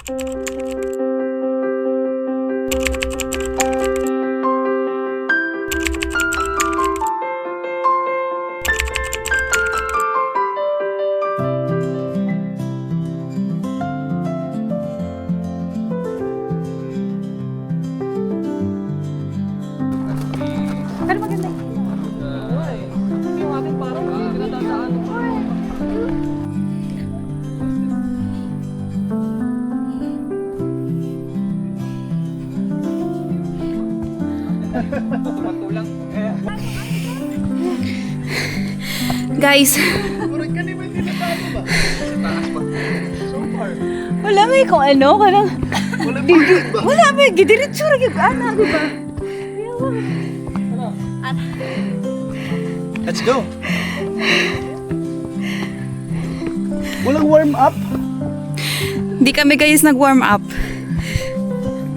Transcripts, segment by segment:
Pero maganda yun. Yung ating parang pinatandaan. Guys, wala may kung ano, kanang wala may gidiretso ra gyud ana di ba? Let's go! Walang warm up? Di kami guys nag-warm up.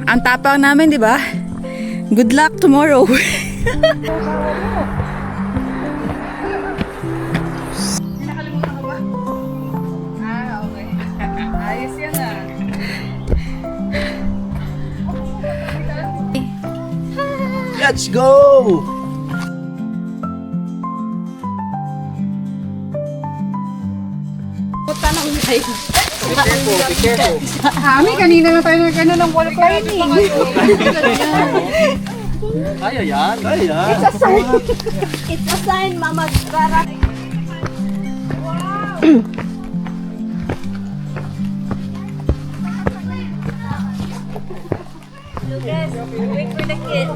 Ang tapang namin, di ba? Good luck tomorrow. Nakalimutan ko ba? Okay. Ayos yan ah. Let's go! Be careful. Kami, kanina na tayo nagkano ng wall climbing. Kaya yan. Kaya yan. It's a sign, Mama Rara. Lucas, wait for the kid.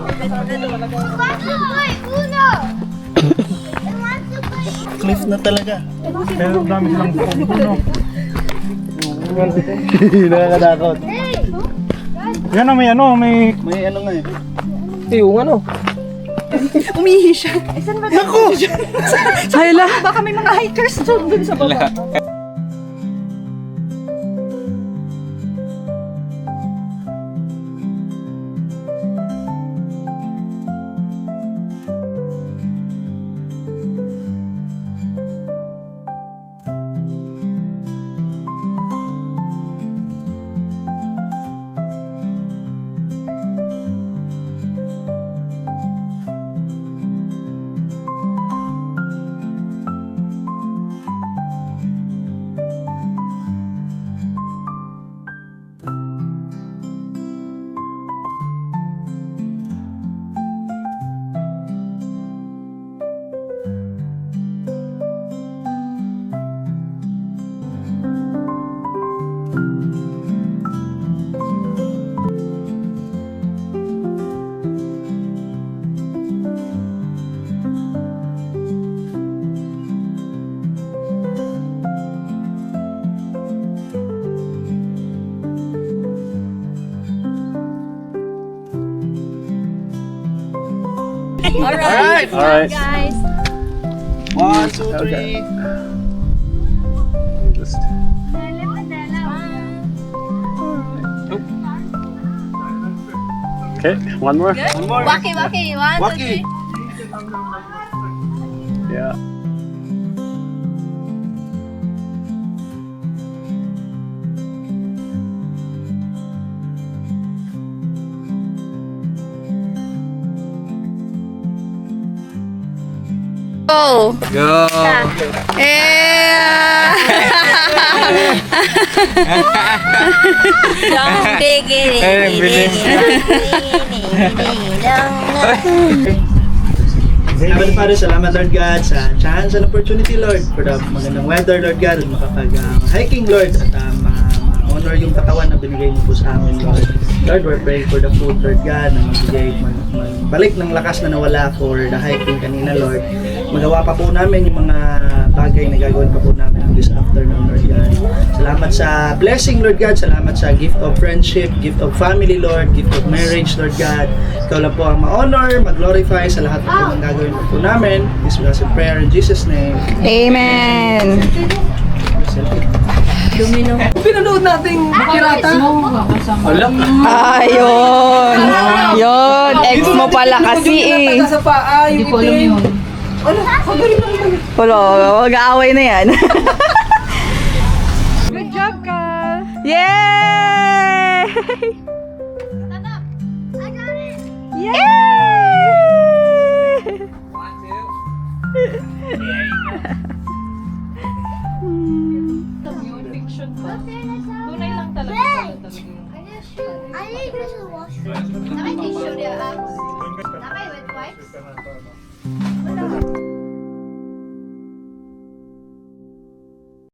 Cliff na talaga. Pero dami silang puno. Nakakatakot. Yan na may May ano nga eh. yung ano. Umihi siya. Naku! Hala, baka may mga hikers dun sa baba. Alright! Alright. Guys. 1, 2, 3. Just okay, one more. One more. Waki, waki. 1, 2, Waki. 3. Yeah. Go. Go! Yeah. Don't dig it. Heavenly Father, salamat Lord God sa chance and opportunity Lord for the magandang weather Lord God at makapag-hiking Lord at honor yung katawan na binigay mo po sa amin Lord. Lord, we're praying for the food Lord God na magbalik ng lakas na nawala for the hiking kanina Lord. Magawa pa po namin yung mga bagay na gagawin pa po namin this afternoon Lord God. Salamat sa blessing Lord God, salamat sa gift of friendship, gift of family Lord, gift of marriage Lord God. Ikaw lang po ang ma-honor, mag-glorify sa lahat po ng gagawin po namin. This was a prayer in Jesus' name. Amen. Domino. Pinanood nating pirata. Ayun. Yun. Ex mo pala kasi eh. Sa paa, yung itim. Ano? Ang galing naman. Wala, mag-aaway na yan. Good job, Cal. Yay! I got it. Yay! Yung fiction ba? Up there, that's how. Tunay lang talaga. Hey! Talaga yung I need to go to the washroom. I think show their abs.